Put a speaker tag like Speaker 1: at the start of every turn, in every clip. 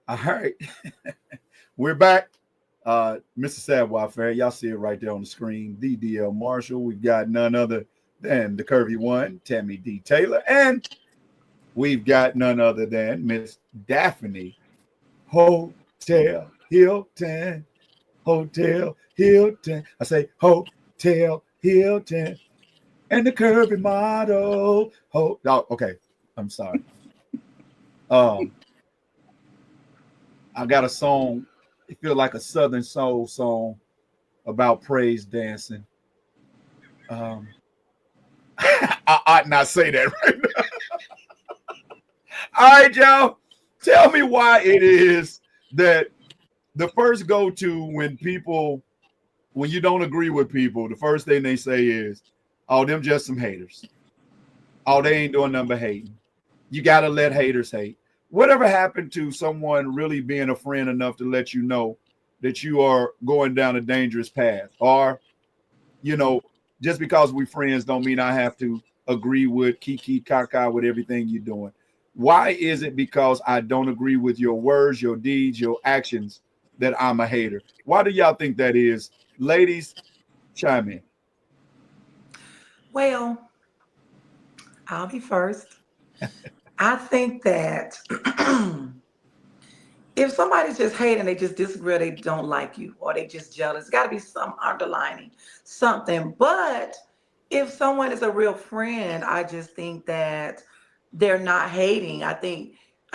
Speaker 1: All right. We're back. Mr. Sadwell Fair, y'all see it right there on the screen. DDL Marshall. We've got none other than the curvy one, Tammy D. Taylor. And we've got none other than Miss Daphne Hotel Hilton. Hotel Hilton. I say Hotel Hilton. And the curvy model. Oh, okay. I'm sorry. Um, I got a song. It feel like a Southern soul song about praise dancing. Um, I ought not say that right now. All right, y'all. Tell me why it is that the first go to when you don't agree with people, the first thing they say is, oh, them just some haters. Oh, they ain't doing nothing but hating. You got to let haters hate. Whatever happened to someone really being a friend enough to let you know that you are going down a dangerous path? Or, you know, just because we friends don't mean I have to agree with kiki kaka with everything you're doing. Why is it because I don't agree with your words, your deeds, your actions that I'm a hater? Why do y'all think that is? Ladies, chime in.
Speaker 2: Well, I'll be first. I think that if somebody's just hating, they just disagree, or they don't like you, or they just jealous, got to be some underlining something. But if someone is a real friend, I just think that they're not hating. I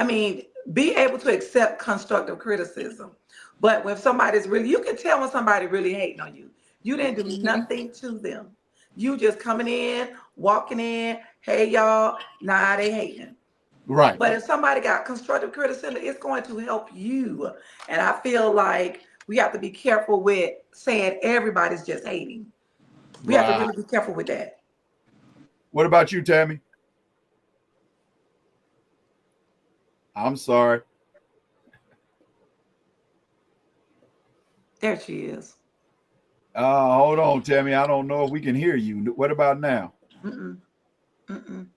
Speaker 2: mean, be able to accept constructive criticism. But when somebody's really, you can tell when somebody really hating on you. You didn't do nothing to them. You just coming in, walking in, hey y'all, nah, they hating.
Speaker 1: Right.
Speaker 2: But if somebody got constructive criticism, it's going to help you. And I feel like we have to be careful with saying everybody's just hating. We have to
Speaker 1: Right.
Speaker 2: really be careful with that.
Speaker 1: What about you, Tammy? I'm sorry.
Speaker 2: There she is.
Speaker 1: Hold on, Tammy. I don't know if we can hear you. What about now?
Speaker 2: Mm-mm, mm-mm.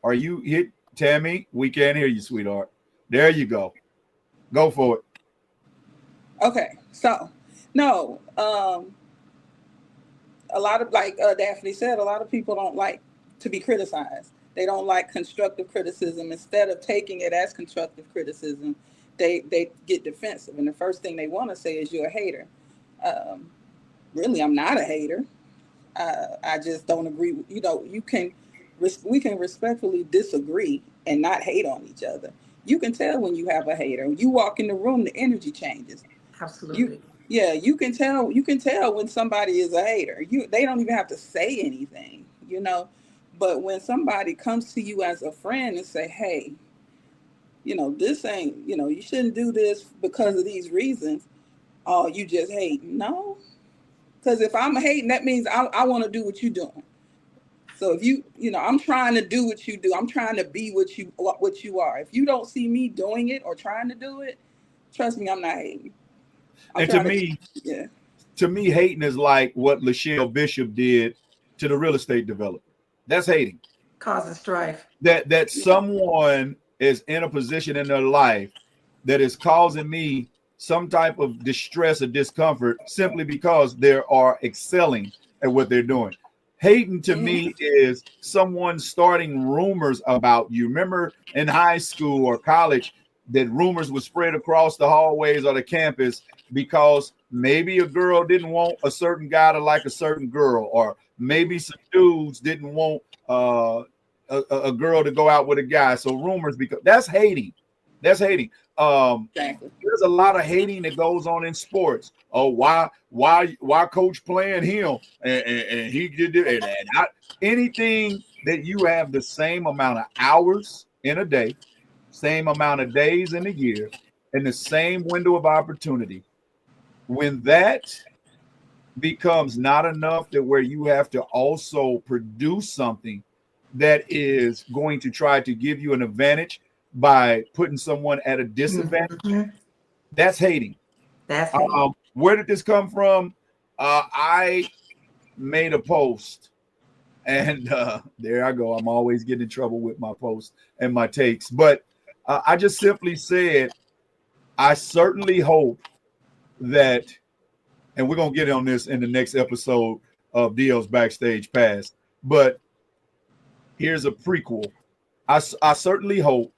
Speaker 1: Are you hit, Tammy? We can't hear you, sweetheart. There you go. Go for it.
Speaker 3: Okay, so no, a lot of like Daphne said, a lot of people don't like to be criticized. They don't like constructive criticism. Instead of taking it as constructive criticism, they get defensive, and the first thing they want to say is you're a hater. Um, really, I'm not a hater. I just don't agree. You know, we can respectfully disagree and not hate on each other. You can tell when you have a hater. When you walk in the room, the energy changes. You,
Speaker 2: Absolutely.
Speaker 3: yeah, you can tell. You can tell when somebody is a hater. They don't even have to say anything. But when somebody comes to you as a friend and say, "Hey, this ain't. You shouldn't do this because of these reasons." Oh, you just hate. No, because if I'm hating, that means I want to do what you're doing. So if I'm trying to do what you do. I'm trying to be what you are. If you don't see me doing it or trying to do it, trust me, I'm not hating. I'm
Speaker 1: And to
Speaker 3: trying to,
Speaker 1: me,
Speaker 3: yeah.
Speaker 1: hating is like what Lachelle Bishop did to the real estate developer. That's hating.
Speaker 2: Causing strife.
Speaker 1: That
Speaker 3: Yeah.
Speaker 1: someone is in a position in their life that is causing me some type of distress or discomfort simply because they are excelling at what they're doing. Hating to
Speaker 3: Mhm.
Speaker 1: me is someone starting rumors about you. Remember in high school or college that rumors would spread across the hallways or the campus because maybe a girl didn't want a certain guy to like a certain girl, or maybe some dudes didn't want a girl to go out with a guy. So rumors, because that's hating. That's hating.
Speaker 3: Exactly.
Speaker 1: There's a lot of hating that goes on in sports. Oh, why coach playing him and he did it, anything that you have the same amount of hours in a day, same amount of days in a year, and the same window of opportunity. When that becomes not enough, that where you have to also produce something that is going to try to give you an advantage by putting someone at a disadvantage,
Speaker 2: Mhm.
Speaker 1: that's hating.
Speaker 2: That's hate.
Speaker 1: Where did this come from? I made a post, and there I go. I'm always getting in trouble with my posts and my takes. But I just simply said, I certainly hope that, and we're going to get on this in the next episode of DL's Backstage Pass, but here's a prequel. I certainly hope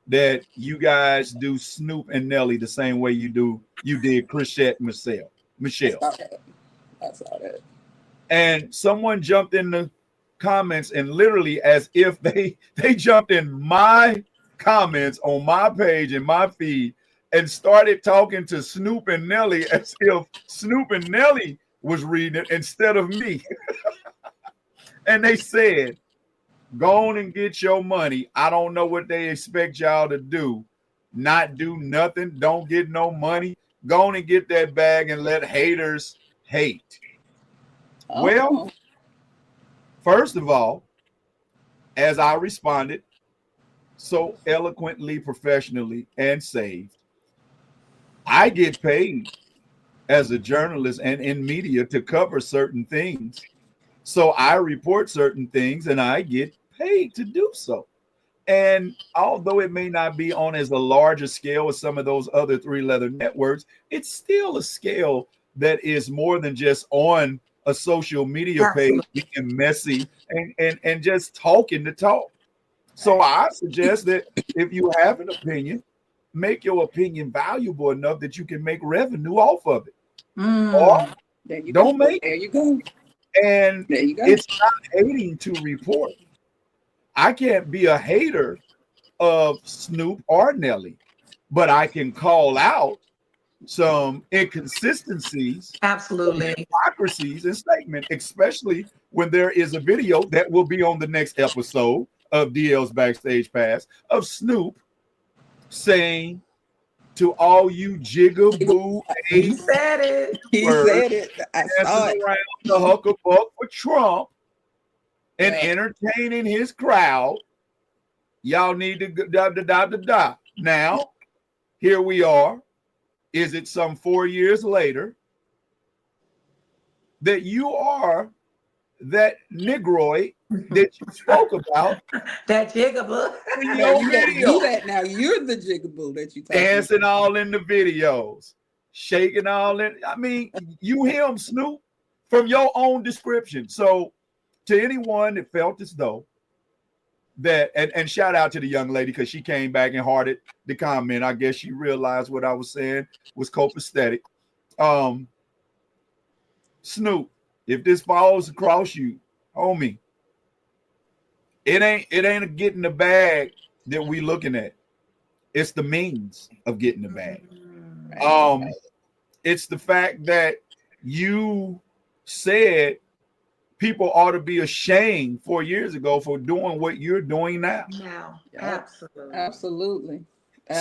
Speaker 1: that you guys do Snoop and Nelly the same way you did Chrisette Michelle.
Speaker 3: I saw that.
Speaker 1: And someone jumped in the comments and literally as if they jumped in my comments on my page and my feed and started talking to Snoop and Nelly as if Snoop and Nelly was reading it instead of me. And they said, go on and get your money. I don't know what they expect y'all to do. Not do nothing. Don't get no money. Go on and get that bag and let haters hate.
Speaker 3: Oh.
Speaker 1: Well, first of all, as I responded so eloquently, professionally, and saved, I get paid as a journalist and in media to cover certain things. So I report certain things and I get paid to do so. And although it may not be on as a larger scale as some of those other three leather networks, it's still a scale that is more than just on a social media page being messy and just talking to talk. So I suggest that if you have an opinion, make your opinion valuable enough that you can make revenue off of it. Or don't make it.
Speaker 3: There you go.
Speaker 1: And
Speaker 3: there you go.
Speaker 1: It's not hating to report. I can't be a hater of Snoop or Nelly, but I can call out some inconsistencies,
Speaker 2: absolutely,
Speaker 1: hypocrisies and statement, especially when there is a video that will be on the next episode of DL's Backstage Pass of Snoop saying to all you jigaboo,
Speaker 2: he said it.
Speaker 3: He said it. I saw it.
Speaker 1: Around the huckabuck for Trump and entertaining his crowd. Y'all need to Now, here we are. Is it some 4 years later that you are that Negroid that you spoke about?
Speaker 2: That jigaboo.
Speaker 3: Now you're the jigaboo that you
Speaker 1: dancing about. All in the videos, shaking all in. I mean, you him, Snoop, from your own description. So to anyone that felt as though that, and shout out to the young lady because she came back and hearted the comment. I guess she realized what I was saying was copacetic. Snoop, if this falls across you, homie, it ain't getting the bag that we looking at. It's the means of getting the bag. It's the fact that you said people ought to be ashamed 4 years ago for doing what you're doing now.
Speaker 2: Absolutely.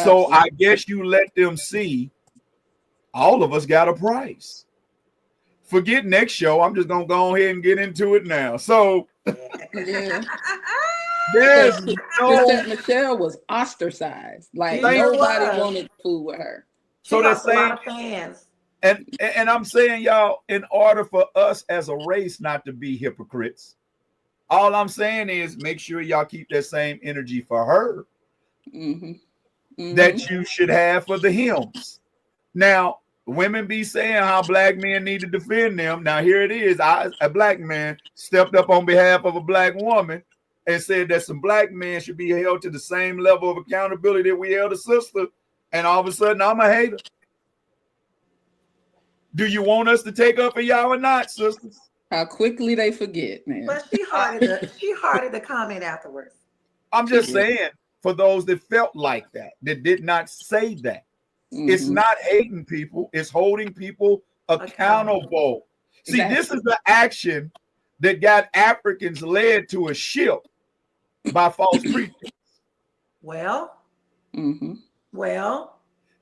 Speaker 1: So I guess you let them see all of us got a price. Forget next show. I'm just gonna go ahead and get into it now. So
Speaker 3: Michelle was ostracized. Like nobody wanted to fool with her.
Speaker 2: So that's a lot of fans.
Speaker 1: And I'm saying, y'all, in order for us as a race not to be hypocrites, all I'm saying is make sure y'all keep that same energy for her that you should have for the hymns. Now, women be saying how black men need to defend them. Now, here it is. A black man stepped up on behalf of a black woman and said that some black men should be held to the same level of accountability that we held a sister. And all of a sudden, I'm a hater. Do you want us to take up for y'all or not, sisters?
Speaker 3: How quickly they forget, man.
Speaker 2: But she hearted the comment afterwards.
Speaker 1: I'm just saying, for those that felt like that did not say that. It's not hating people, it's holding people accountable. See, this is the action that got Africans led to a ship by false pretense.
Speaker 2: Well,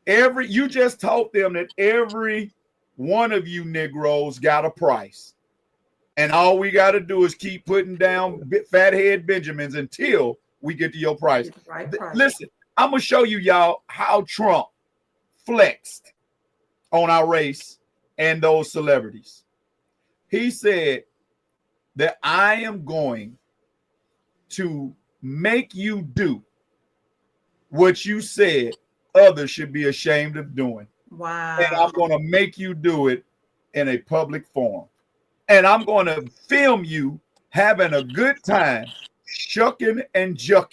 Speaker 1: you just taught them that every one of you Negroes got a price. And all we got to do is keep putting down fathead Benjamins until we get to your price. Listen, I'm going to show you y'all how Trump flexed on our race and those celebrities. He said that I am going to make you do what you said others should be ashamed of doing. And I'm
Speaker 2: Wow.
Speaker 1: going to make you do it in a public forum. And I'm going to film you having a good time shucking and jucking